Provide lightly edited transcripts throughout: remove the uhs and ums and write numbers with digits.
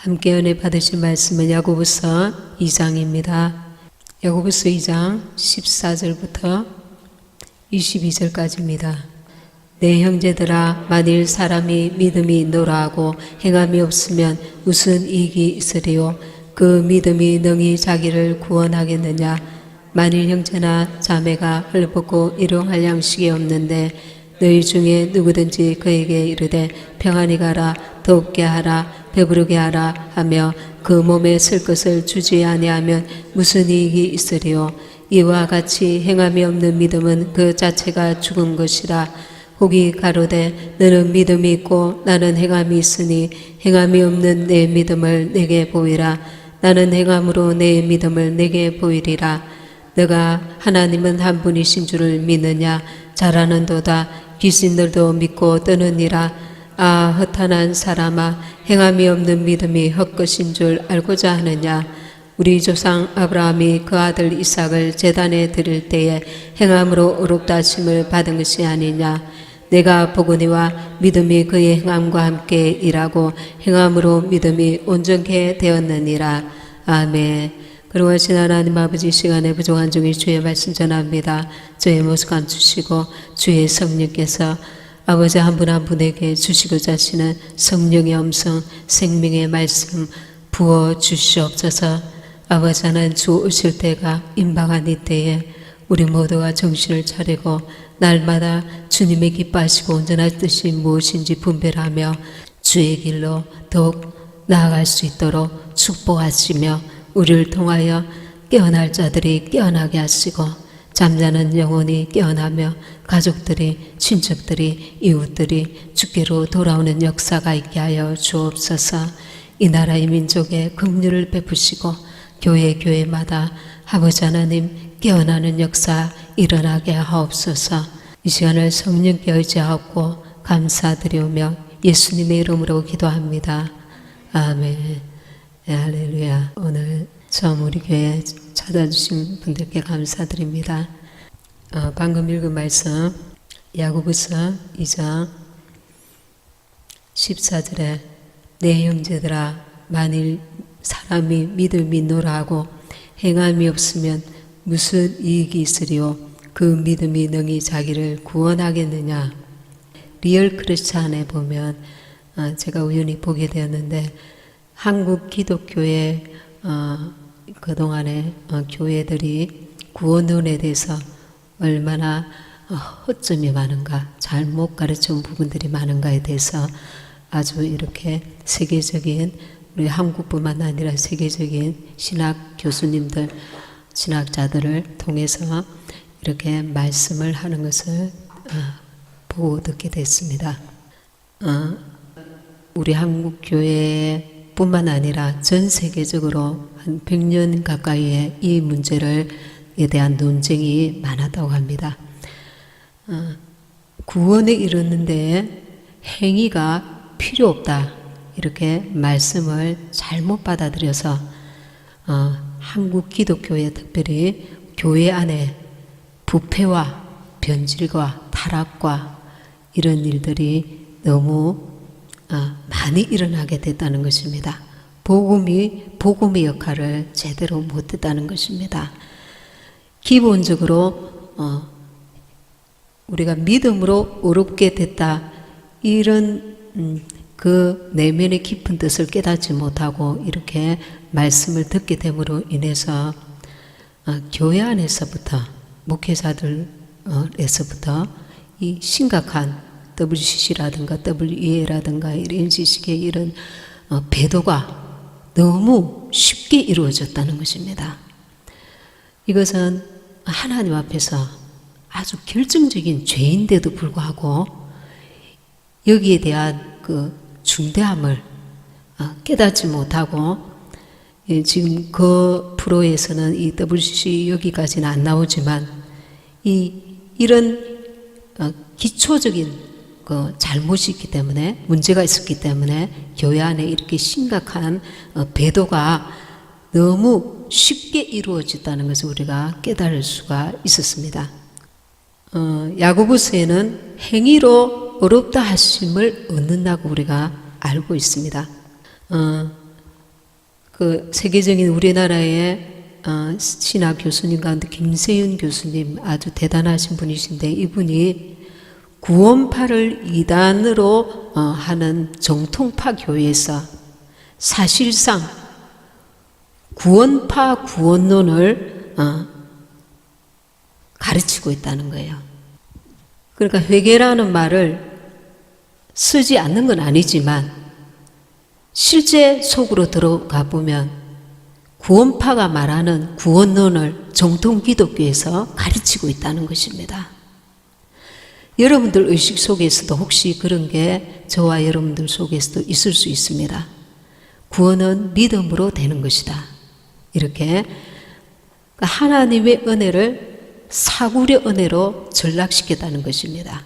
함께 은혜 받으실 말씀은 야고보서 2장입니다. 야고보서 2장 14절부터 22절까지입니다. 내 형제들아, 만일 사람이 믿음이 있노라 하고 행함이 없으면 무슨 이익이 있으리요? 그 믿음이 능히 자기를 구원하겠느냐? 만일 형제나 자매가 헐벗고 일용할 양식이 없는데 너희 중에 누구든지 그에게 이르되 평안히 가라, 덥게 하라, 배부르게 하라 하며 그 몸에 쓸 것을 주지 아니하면 무슨 이익이 있으리요? 이와 같이 행함이 없는 믿음은 그 자체가 죽은 것이라. 혹이 가로되 너는 믿음이 있고 나는 행함이 있으니 행함이 없는 내 믿음을 내게 보이라. 나는 행함으로 내 믿음을 내게 보이리라. 너가 하나님은 한 분이신 줄을 믿느냐? 잘하는도다. 귀신들도 믿고 떠느니라. 아, 허탄한 사람아, 행함이 없는 믿음이 헛것인 줄 알고자 하느냐? 우리 조상 아브라함이 그 아들 이삭을 제단에 드릴 때에 행함으로 의롭다 하심을 받은 것이 아니냐? 내가 보거니와 믿음이 그의 행함과 함께 일하고 행함으로 믿음이 온전케 되었느니라. 아멘. 그러하신 하나님 아버지, 시간에 부족한 중에 주의 말씀 전합니다. 주의 모습 감추시고 주의 성령께서 아버지 한 분 한 분에게 주시고자 하시는 성령의 음성, 생명의 말씀 부어 주시옵소서. 아버지 하나님, 주 오실 때가 임박한 이때에 우리 모두가 정신을 차리고 날마다 주님의 기뻐하시고 온전한 뜻이 무엇인지 분별하며 주의 길로 더욱 나아갈 수 있도록 축복하시며 우리를 통하여 깨어날 자들이 깨어나게 하시고 잠자는 영혼이 깨어나며 가족들이, 친척들이, 이웃들이 주께로 돌아오는 역사가 있게 하여 주옵소서. 이 나라의 민족에 긍휼을 베푸시고 교회마다 아버지 하나님 깨어나는 역사 일어나게 하옵소서. 이 시간을 성령께 의지하고 감사드리오며 예수님의 이름으로 기도합니다. 아멘. 네, 할렐루야. 오늘 처음 우리 교회 찾아주신 분들께 감사드립니다. 방금 읽은 말씀 야고보서 2장 14절에 내 형제들아, 만일 사람이 믿음이 있노라 하고 행함이 없으면 무슨 이익이 있으리요? 그 믿음이 능히 자기를 구원하겠느냐? 리얼 크리스찬에 보면 제가 우연히 보게 되었는데 한국 기독교의 그동안에 교회들이 구원론에 대해서 얼마나 허점이 많은가, 잘못 가르쳐온 부분들이 많은가에 대해서 아주 이렇게 세계적인, 우리 한국뿐만 아니라 세계적인 신학 교수님들, 신학자들을 통해서 이렇게 말씀을 하는 것을 보고 듣게 됐습니다. 우리 한국 교회 뿐만 아니라 전 세계적으로 한 100년 가까이의 이 문제에 대한 논쟁이 많았다고 합니다. 구원에 이르는데 행위가 필요 없다, 이렇게 말씀을 잘못 받아들여서 한국 기독교에, 특별히 교회 안에 부패와 변질과 타락과 이런 일들이 너무 많이 일어나게 됐다는 것입니다. 복음의 역할을 제대로 못했다는 것입니다. 기본적으로 우리가 믿음으로 의롭게 됐다, 이런 그 내면의 깊은 뜻을 깨닫지 못하고 이렇게 말씀을 듣게 됨으로 인해서 교회 안에서부터, 목회자들에서부터 이 심각한 WCC라든가 WEA라든가 이런 지식의 이런 배도가 너무 쉽게 이루어졌다는 것입니다. 이것은 하나님 앞에서 아주 결정적인 죄인데도 불구하고 여기에 대한 그 중대함을 깨닫지 못하고, 지금 그 프로에서는 이 WCC 여기까지는 안 나오지만 이런 기초적인 그 잘못이 있기 때문에, 문제가 있었기 때문에 교회 안에 이렇게 심각한 배도가 너무 쉽게 이루어졌다는 것을 우리가 깨달을 수가 있었습니다. 야고보서에는 행위로 의롭다 하심을 얻는다고 우리가 알고 있습니다. 그 세계적인 우리나라의 신학 교수님 가운데 김세윤 교수님 아주 대단하신 분이신데, 이분이 구원파를 이단으로 하는 정통파 교회에서 사실상 구원파 구원론을 가르치고 있다는 거예요. 그러니까 회개라는 말을 쓰지 않는 건 아니지만 실제 속으로 들어가 보면 구원파가 말하는 구원론을 정통 기독교에서 가르치고 있다는 것입니다. 여러분들 의식 속에서도 혹시 그런 게 저와 여러분들 속에서도 있을 수 있습니다. 구원은 믿음으로 되는 것이다. 이렇게 하나님의 은혜를 사구려 은혜로 전락시켰다는 것입니다.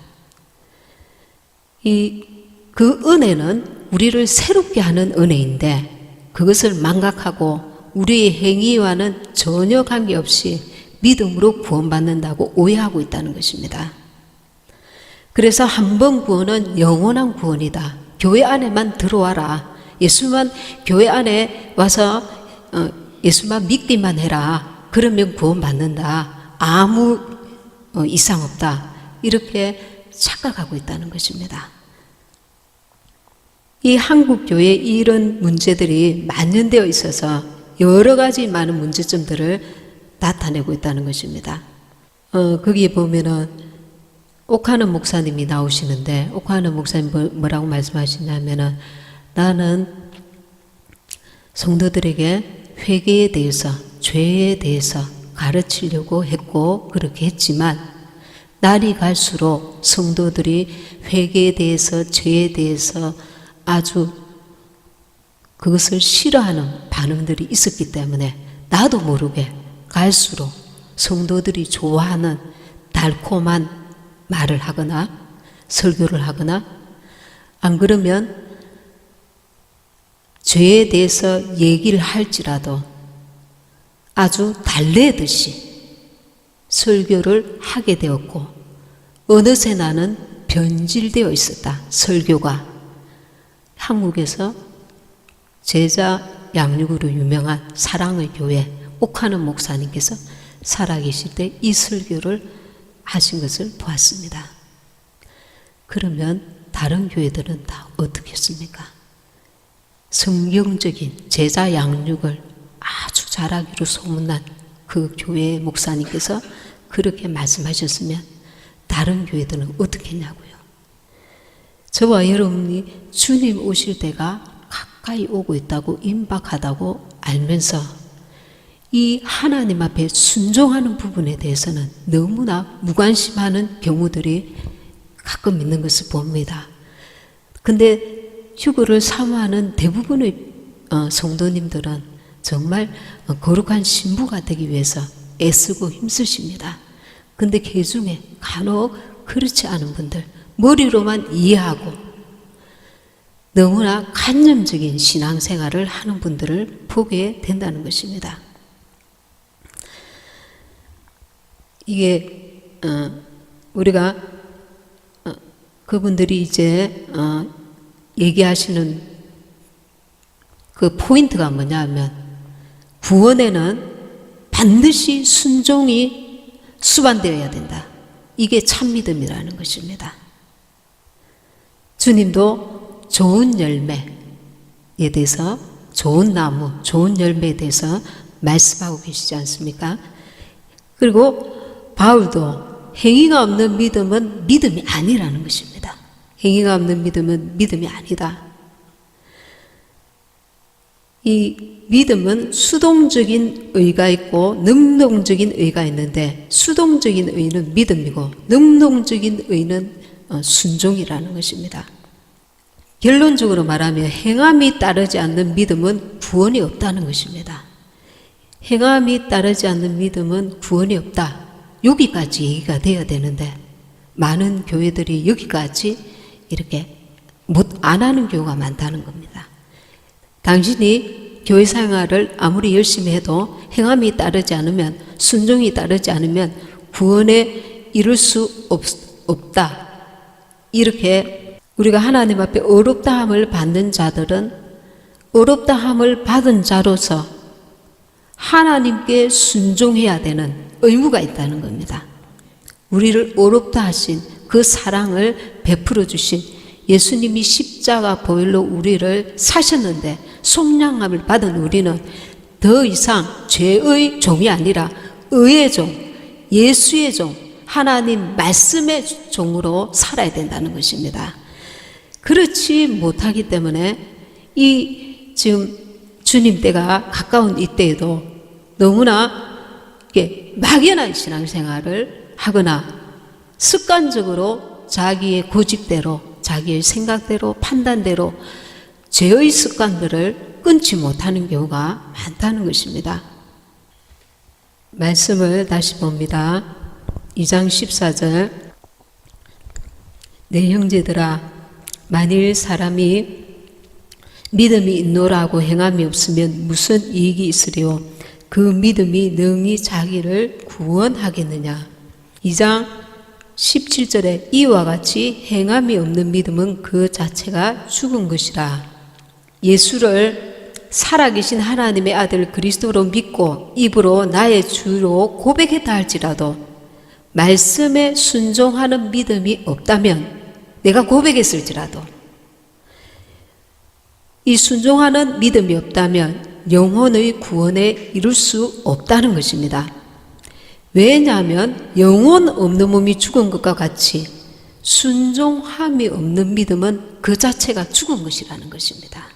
그 은혜는 우리를 새롭게 하는 은혜인데, 그것을 망각하고 우리의 행위와는 전혀 관계없이 믿음으로 구원받는다고 오해하고 있다는 것입니다. 그래서 한 번 구원은 영원한 구원이다. 교회 안에만 들어와라. 예수만 교회 안에 와서 예수만 믿기만 해라. 그러면 구원받는다. 아무 이상 없다. 이렇게 착각하고 있다는 것입니다. 이 한국교회에 이런 문제들이 만연되어 있어서 여러 가지 많은 문제점들을 나타내고 있다는 것입니다. 거기에 보면은 옥하는 목사님이 나오시는데, 옥하는 목사님 뭐라고 말씀하시냐면은, 나는 성도들에게 회개에 대해서, 죄에 대해서 가르치려고 했고 그렇게 했지만, 날이 갈수록 성도들이 회개에 대해서, 죄에 대해서 아주 그것을 싫어하는 반응들이 있었기 때문에 나도 모르게 갈수록 성도들이 좋아하는 달콤한 말을 하거나 설교를 하거나, 안 그러면 죄에 대해서 얘기를 할지라도 아주 달래듯이 설교를 하게 되었고, 어느새 나는 변질되어 있었다. 설교가 한국에서 제자 양육으로 유명한 사랑의 교회 옥하는 목사님께서 살아계실 때 이 설교를 하신 것을 보았습니다. 그러면 다른 교회들은 다 어떻게 했습니까? 성경적인 제자 양육을 아주 잘하기로 소문난 그 교회의 목사님께서 그렇게 말씀하셨으면 다른 교회들은 어떻게 했냐고요. 저와 여러분이 주님 오실 때가 가까이 오고 있다고, 임박하다고 알면서 이 하나님 앞에 순종하는 부분에 대해서는 너무나 무관심하는 경우들이 가끔 있는 것을 봅니다. 근데 휴거를 사모하는 대부분의 성도님들은 정말 거룩한 신부가 되기 위해서 애쓰고 힘쓰십니다. 근데 그 중에 간혹 그렇지 않은 분들, 머리로만 이해하고 너무나 관념적인 신앙생활을 하는 분들을 보게 된다는 것입니다. 이게 우리가 그분들이 이제 얘기하시는 그 포인트가 뭐냐면, 구원에는 반드시 순종이 수반되어야 된다. 이게 참 믿음이라는 것입니다. 주님도 좋은 열매에 대해서, 좋은 나무, 좋은 열매에 대해서 말씀하고 계시지 않습니까? 그리고 바울도 행위가 없는 믿음은 믿음이 아니라는 것입니다. 행위가 없는 믿음은 믿음이 아니다. 이 믿음은 수동적인 의가 있고 능동적인 의가 있는데, 수동적인 의는 믿음이고 능동적인 의는 순종이라는 것입니다. 결론적으로 말하면 행함이 따르지 않는 믿음은 구원이 없다는 것입니다. 행함이 따르지 않는 믿음은 구원이 없다. 여기까지 얘기가 돼야 되는데 많은 교회들이 여기까지 이렇게 안 하는 경우가 많다는 겁니다. 당신이 교회 생활을 아무리 열심히 해도 행함이 따르지 않으면, 순종이 따르지 않으면 구원에 이룰 수 없다. 이렇게 우리가 하나님 앞에 어렵다함을 받는 자들은 어렵다 함을 받은 자로서 하나님께 순종해야 되는 의무가 있다는 겁니다. 우리를 어렵다 하신 그 사랑을 베풀어 주신 예수님이 십자가 보혈로 우리를 사셨는데 속량함을 받은 우리는 더 이상 죄의 종이 아니라 의의 종, 예수의 종, 하나님 말씀의 종으로 살아야 된다는 것입니다. 그렇지 못하기 때문에 이 지금 주님 때가 가까운 이때에도 너무나 막연한 신앙생활을 하거나 습관적으로 자기의 고집대로, 자기의 생각대로, 판단대로 죄의 습관들을 끊지 못하는 경우가 많다는 것입니다. 말씀을 다시 봅니다. 2장 14절, 내 형제들아, 만일 사람이 믿음이 있노라고 행함이 없으면 무슨 이익이 있으리요? 그 믿음이 능히 자기를 구원하겠느냐? 2장 17절에 이와 같이 행함이 없는 믿음은 그 자체가 죽은 것이라. 예수를 살아계신 하나님의 아들 그리스도로 믿고 입으로 나의 주로 고백했다 할지라도 말씀에 순종하는 믿음이 없다면, 내가 고백했을지라도 이 순종하는 믿음이 없다면 영혼의 구원에 이룰 수 없다는 것입니다. 왜냐하면 영혼 없는 몸이 죽은 것과 같이 순종함이 없는 믿음은 그 자체가 죽은 것이라는 것입니다.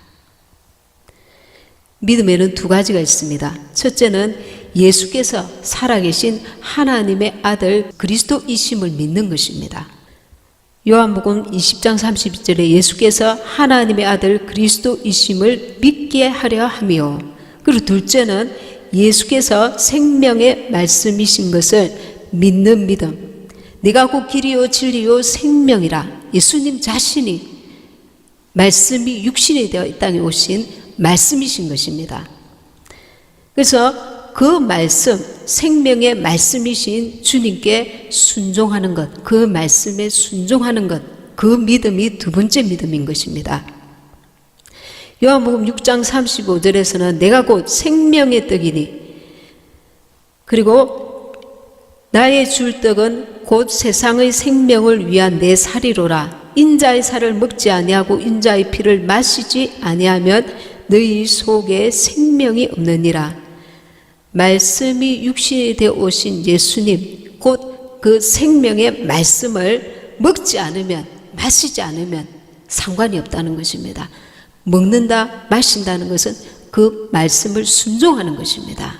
믿음에는 두 가지가 있습니다. 첫째는 예수께서 살아계신 하나님의 아들 그리스도이심을 믿는 것입니다. 요한복음 20장 32절에 예수께서 하나님의 아들 그리스도이심을 믿게 하려 하며, 그리고 둘째는 예수께서 생명의 말씀이신 것을 믿는 믿음. 내가 곧 길이요 진리요 생명이라. 예수님 자신이 말씀이 육신이 되어 이 땅에 오신 말씀이신 것입니다. 그래서 그 말씀, 생명의 말씀이신 주님께 순종하는 것, 그 말씀에 순종하는 것, 그 믿음이 두 번째 믿음인 것입니다. 요한복음 6장 35절에서는 내가 곧 생명의 떡이니, 그리고 나의 줄 떡은 곧 세상의 생명을 위한 내 살이로라. 인자의 살을 먹지 아니하고 인자의 피를 마시지 아니하면 너희 속에 생명이 없느니라. 말씀이 육신이 되어 오신 예수님, 곧 그 생명의 말씀을 먹지 않으면, 마시지 않으면 상관이 없다는 것입니다. 먹는다, 마신다는 것은 그 말씀을 순종하는 것입니다.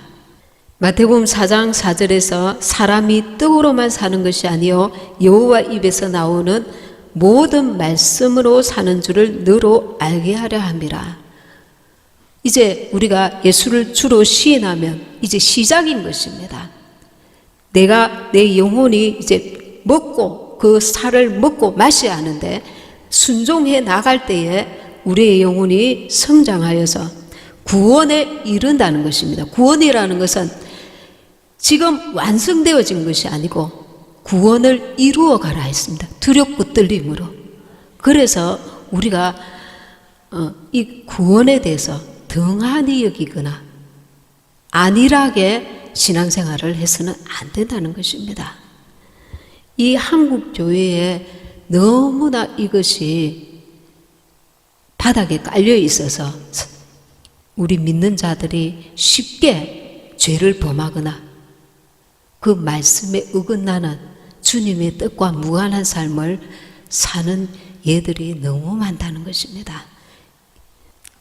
마태복음 4장 4절에서 사람이 떡으로만 사는 것이 아니요 여호와 입에서 나오는 모든 말씀으로 사는 줄을 너로 알게 하려 함이라. 이제 우리가 예수를 주로 시인하면 이제 시작인 것입니다. 내가 내 영혼이 이제 먹고 그 살을 먹고 마셔야 하는데 순종해 나갈 때에 우리의 영혼이 성장하여서 구원에 이른다는 것입니다. 구원이라는 것은 지금 완성되어진 것이 아니고 구원을 이루어 가라 했습니다. 두렵고 떨림으로. 그래서 우리가 이 구원에 대해서 등한히 여기거나 안일하게 신앙생활을 해서는 안 된다는 것입니다. 이 한국 교회에 너무나 이것이 바닥에 깔려 있어서 우리 믿는 자들이 쉽게 죄를 범하거나 그 말씀에 어긋나는 주님의 뜻과 무관한 삶을 사는 예들이 너무 많다는 것입니다.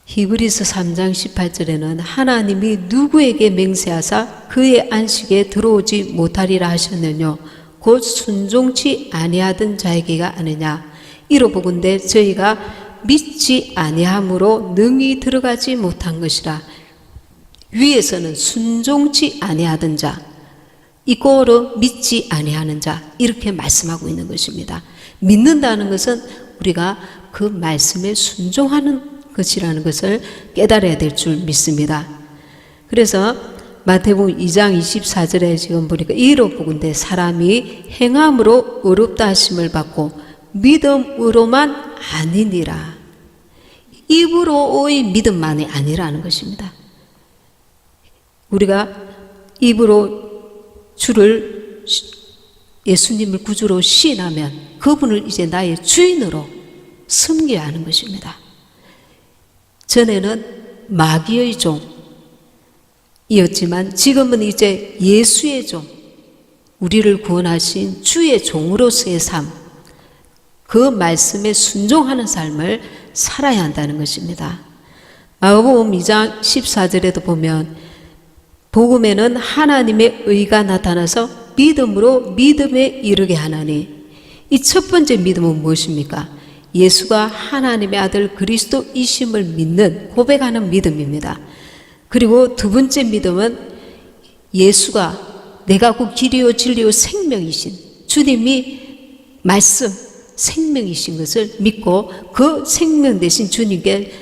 히브리서 3장 18절에는 하나님이 누구에게 맹세하사 그의 안식에 들어오지 못하리라 하셨느뇨 곧 순종치 아니하던 자에게가 아니냐. 이로보건대 저희가 믿지 아니함으로 능히 들어가지 못한 것이라. 위에서는 순종치 아니하던 자, 이거로 믿지 아니하는 자, 이렇게 말씀하고 있는 것입니다. 믿는다는 것은 우리가 그 말씀에 순종하는 것이라는 것을 깨달아야 될 줄 믿습니다. 그래서 마태복음 2장 24절에 지금 보니까 이로보건대 사람이 행함으로 의롭다 하심을 받고 믿음으로만 아니니라. 입으로의 믿음만이 아니라는 것입니다. 우리가 입으로 주를, 예수님을 구주로 시인하면 그분을 이제 나의 주인으로 섬겨야 하는 것입니다. 전에는 마귀의 종이었지만 지금은 이제 예수의 종, 우리를 구원하신 주의 종으로서의 삶, 그 말씀에 순종하는 삶을 살아야 한다는 것입니다. 마가복음 2장 14절에도 보면 복음에는 하나님의 의가 나타나서 믿음으로 믿음에 이르게 하나니, 이 첫 번째 믿음은 무엇입니까? 예수가 하나님의 아들 그리스도이심을 믿는, 고백하는 믿음입니다. 그리고 두 번째 믿음은 예수가 내가 그 길이요 진리요 생명이신 주님이 말씀, 생명이신 것을 믿고 그 생명 되신 주님께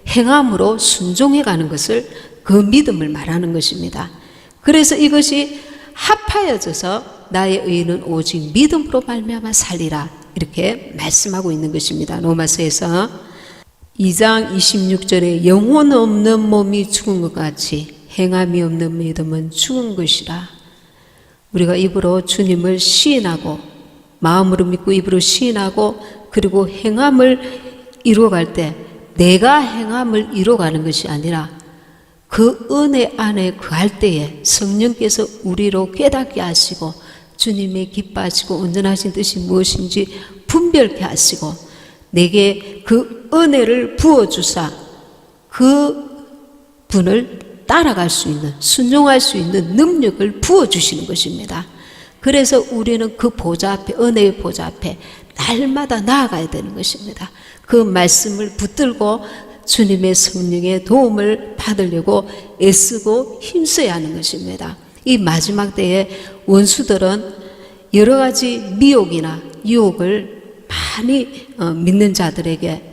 행함으로 순종해 가는 것을, 그 믿음을 말하는 것입니다. 그래서 이것이 합하여져서 나의 의는 오직 믿음으로 말미암아 살리라, 이렇게 말씀하고 있는 것입니다. 로마서에서 2장 26절에 영혼 없는 몸이 죽은 것 같이 행함이 없는 믿음은 죽은 것이라. 우리가 입으로 주님을 시인하고 마음으로 믿고 입으로 시인하고 그리고 행함을 이루어갈 때 내가 행함을 이루어가는 것이 아니라 그 은혜 안에 거할 때에 성령께서 우리로 깨닫게 하시고 주님의 기뻐하시고 온전하신 뜻이 무엇인지 분별케 하시고 내게 그 은혜를 부어주사 그 분을 따라갈 수 있는, 순종할 수 있는 능력을 부어주시는 것입니다. 그래서 우리는 그 보좌 앞에, 은혜의 보좌 앞에 날마다 나아가야 되는 것입니다. 그 말씀을 붙들고 주님의 성령의 도움을 받으려고 애쓰고 힘써야 하는 것입니다. 이 마지막 때에 원수들은 여러 가지 미혹이나 유혹을 많이 믿는 자들에게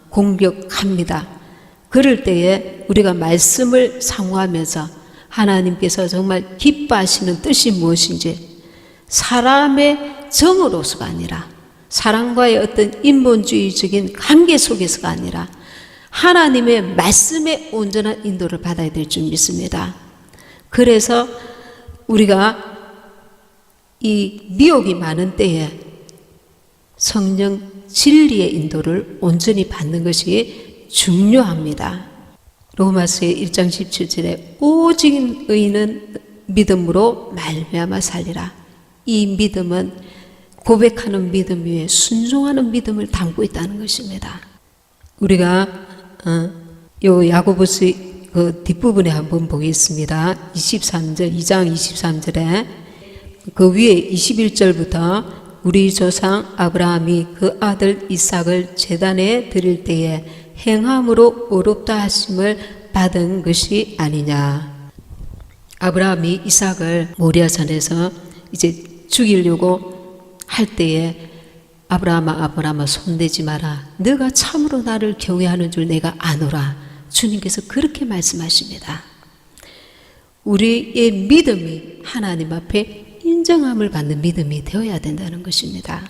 공격합니다. 그럴 때에 우리가 말씀을 상호하면서 하나님께서 정말 기뻐하시는 뜻이 무엇인지, 사람의 정으로서가 아니라 사람과의 어떤 인본주의적인 관계 속에서가 아니라 하나님의 말씀의 온전한 인도를 받아야 될 줄 믿습니다. 그래서 우리가 이 미혹이 많은 때에 성령 진리의 인도를 온전히 받는 것이 중요합니다. 로마서의 1장 17절에 오직 의인은 믿음으로 말미암아 살리라. 이 믿음은 고백하는 믿음 위에 순종하는 믿음을 담고 있다는 것입니다. 우리가 요 야고보서 그 뒷부분에 한번 보겠습니다. 23절, 2장 23절에 그 위에 21절부터 우리 조상 아브라함이 그 아들 이삭을 제단에 드릴 때에 행함으로 의롭다 하심을 받은 것이 아니냐. 아브라함이 이삭을 모리아산에서 이제 죽이려고 할 때에 아브라함아 손대지 마라. 너가 참으로 나를 경외하는 줄 내가 아노라. 주님께서 그렇게 말씀하십니다. 우리의 믿음이 하나님 앞에 인정함을 받는 믿음이 되어야 된다는 것입니다.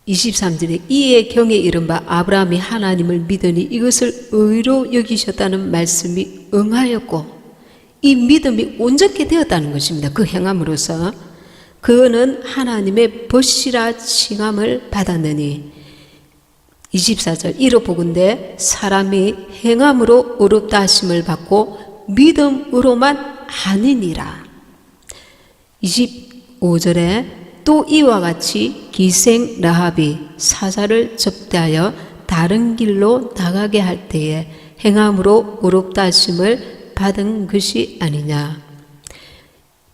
23절에 이에 경에 이른 바 아브라함이 하나님을 믿으니 이것을 의로 여기셨다는 말씀이 응하였고, 이 믿음이 온전케 되었다는 것입니다. 그 행함으로써 그는 하나님의 벗이라 칭함을 받았느니, 24절 이로 보건대 사람이 행함으로 의롭다 하심을 받고 믿음으로만 아니니라. 25절에 또 이와 같이 기생 라합이 사자를 접대하여 다른 길로 나가게 할 때에 행함으로 의롭다 하심을 받은 것이 아니냐.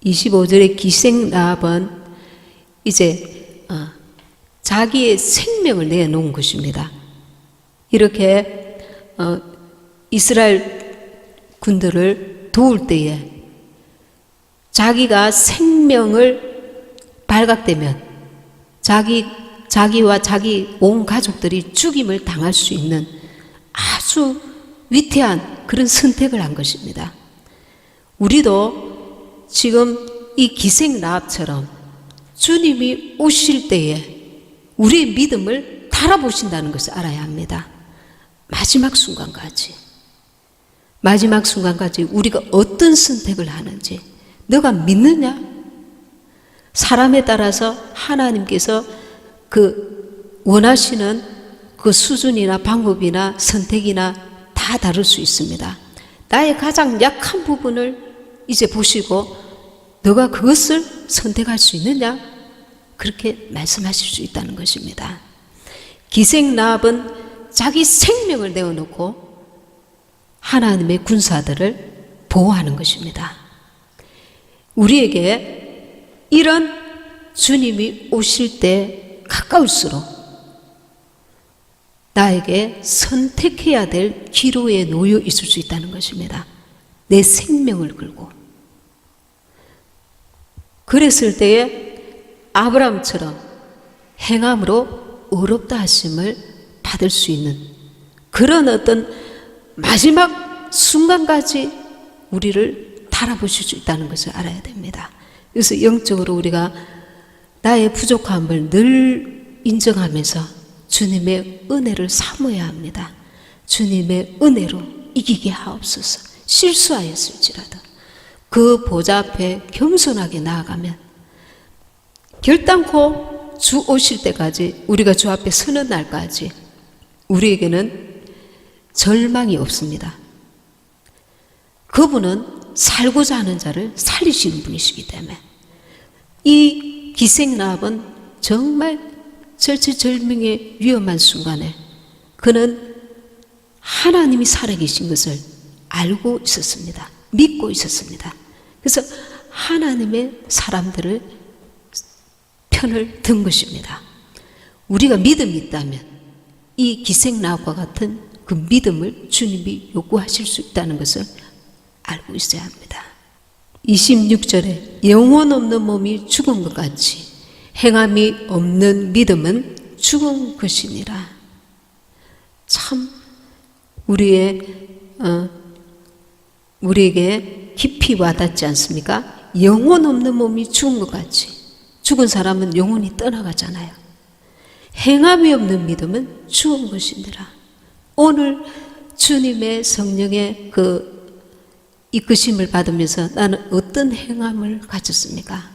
25절의 기생 라합은 이제 자기의 생명을 내놓은 것입니다. 이렇게 이스라엘 군들을 도울 때에 자기가 생명을 발각되면 자기와 자기 온 가족들이 죽임을 당할 수 있는 아주 위태한 그런 선택을 한 것입니다. 우리도 지금 이 기생 라합처럼 주님이 오실 때에 우리의 믿음을 달아보신다는 것을 알아야 합니다. 마지막 순간까지 우리가 어떤 선택을 하는지 너가 믿느냐? 사람에 따라서 하나님께서 그 원하시는 그 수준이나 방법이나 선택이나 다 다를 수 있습니다. 나의 가장 약한 부분을 이제 보시고 너가 그것을 선택할 수 있느냐? 그렇게 말씀하실 수 있다는 것입니다. 기생라합은 자기 생명을 내어놓고 하나님의 군사들을 보호하는 것입니다. 우리에게 이런 주님이 오실 때 가까울수록 나에게 선택해야 될 기로에 놓여 있을 수 있다는 것입니다. 내 생명을 걸고. 그랬을 때에 아브라함처럼 행함으로 의롭다 하심을 받을 수 있는 그런 어떤 마지막 순간까지 우리를 달아보실 수 있다는 것을 알아야 됩니다. 그래서 영적으로 우리가 나의 부족함을 늘 인정하면서 주님의 은혜를 사모해야 합니다. 주님의 은혜로 이기게 하옵소서. 실수하였을지라도 그 보좌 앞에 겸손하게 나아가면 결단코 주 오실 때까지, 우리가 주 앞에 서는 날까지 우리에게는 절망이 없습니다. 그분은 살고자 하는 자를 살리시는 분이시기 때문에 이 기생라합은 정말 절체절명의 위험한 순간에 그는 하나님이 살아계신 것을 알고 있었습니다. 믿고 있었습니다. 그래서 하나님의 사람들을 편을 든 것입니다. 우리가 믿음이 있다면 이 기생라합과 같은 그 믿음을 주님이 요구하실 수 있다는 것을 알고 있어야 합니다. 26절에 영혼 없는 몸이 죽은 것 같이 행함이 없는 믿음은 죽은 것이니라. 참 우리에게 깊이 와닿지 않습니까? 영혼 없는 몸이 죽은 것 같이. 죽은 사람은 영혼이 떠나가잖아요. 행함이 없는 믿음은 죽은 것이니라. 오늘 주님의 성령의 그 이끄심을 받으면서 나는 어떤 행함을 가졌습니까?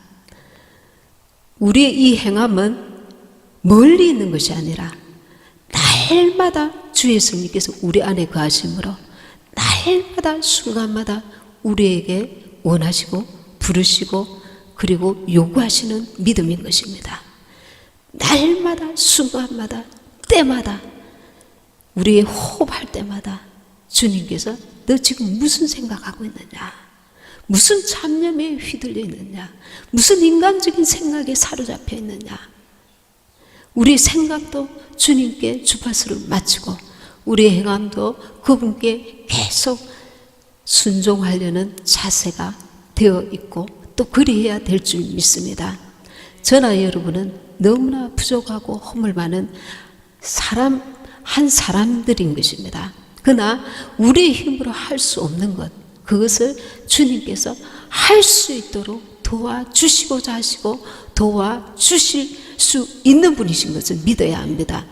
우리의 이 행함은 멀리 있는 것이 아니라 날마다 주 예수님께서 우리 안에 거하심으로 날마다 순간마다 우리에게 원하시고 부르시고 그리고 요구하시는 믿음인 것입니다. 날마다 순간마다 때마다 우리의 호흡할 때마다 주님께서 너 지금 무슨 생각하고 있느냐? 무슨 잡념에 휘둘려 있느냐? 무슨 인간적인 생각에 사로잡혀 있느냐? 우리 생각도 주님께 주파수를 맞추고 우리의 행함도 그분께 계속 순종하려는 자세가 되어 있고 또 그리해야 될 줄 믿습니다. 저나 여러분은 너무나 부족하고 허물 많은 한 사람들인 것입니다. 그러나 우리의 힘으로 할 수 없는 것, 그것을 주님께서 할 수 있도록 도와주시고자 하시고 도와주실 수 있는 분이신 것을 믿어야 합니다.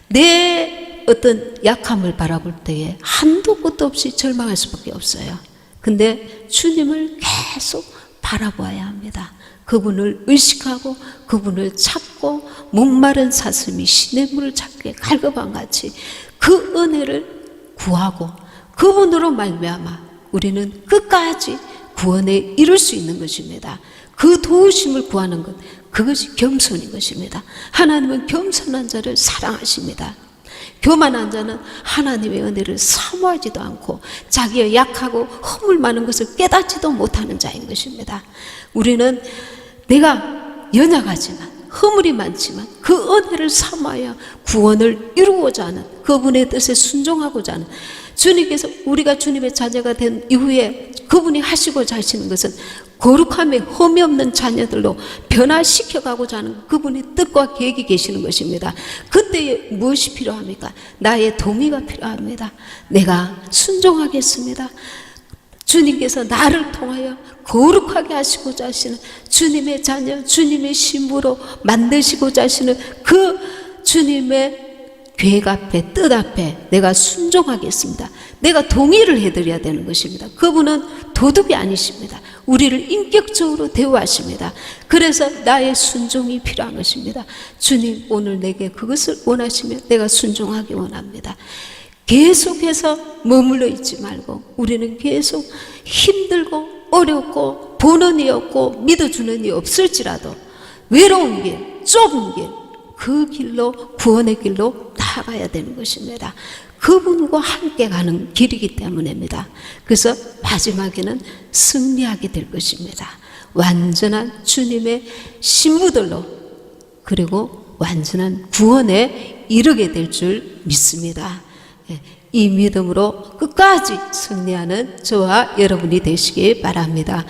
내 어떤 약함을 바라볼 때에 한도 끝도 없이 절망할 수밖에 없어요. 근데 주님을 계속 바라보아야 합니다. 그분을 의식하고 그분을 찾고 목마른 사슴이 시냇물을 찾기에 갈급한 같이 그 은혜를 구하고 그분으로 말미암아 우리는 끝까지 구원에 이룰 수 있는 것입니다. 그 도우심을 구하는 것, 그것이 겸손인 것입니다. 하나님은 겸손한 자를 사랑하십니다. 교만한 자는 하나님의 은혜를 사모하지도 않고 자기의 약하고 허물 많은 것을 깨닫지도 못하는 자인 것입니다. 우리는 내가 연약하지만 허물이 많지만 그 은혜를 사모하여 구원을 이루고자 하는 그분의 뜻에 순종하고자 하는 주님께서 우리가 주님의 자녀가 된 이후에 그분이 하시고자 하시는 것은 거룩함에 흠이 없는 자녀들로 변화시켜가고자 하는 그분의 뜻과 계획이 계시는 것입니다. 그때에 무엇이 필요합니까? 나의 동의가 필요합니다. 내가 순종하겠습니다. 주님께서 나를 통하여 거룩하게 하시고자 하시는 주님의 자녀, 주님의 신부로 만드시고자 하시는 그 주님의 계획 앞에, 뜻 앞에 내가 순종하겠습니다. 내가 동의를 해드려야 되는 것입니다. 그분은 도둑이 아니십니다. 우리를 인격적으로 대우하십니다. 그래서 나의 순종이 필요한 것입니다. 주님, 오늘 내게 그것을 원하시면 내가 순종하기 원합니다. 계속해서 머물러 있지 말고 우리는 계속 힘들고 어렵고 보는 이 없고 믿어주는 이 없을지라도 외로운 길, 좁은 길, 그 길로, 구원의 길로 나아가야 되는 것입니다. 그분과 함께 가는 길이기 때문입니다. 그래서 마지막에는 승리하게 될 것입니다. 완전한 주님의 신부들로, 그리고 완전한 구원에 이르게 될 줄 믿습니다. 이 믿음으로 끝까지 승리하는 저와 여러분이 되시기 바랍니다.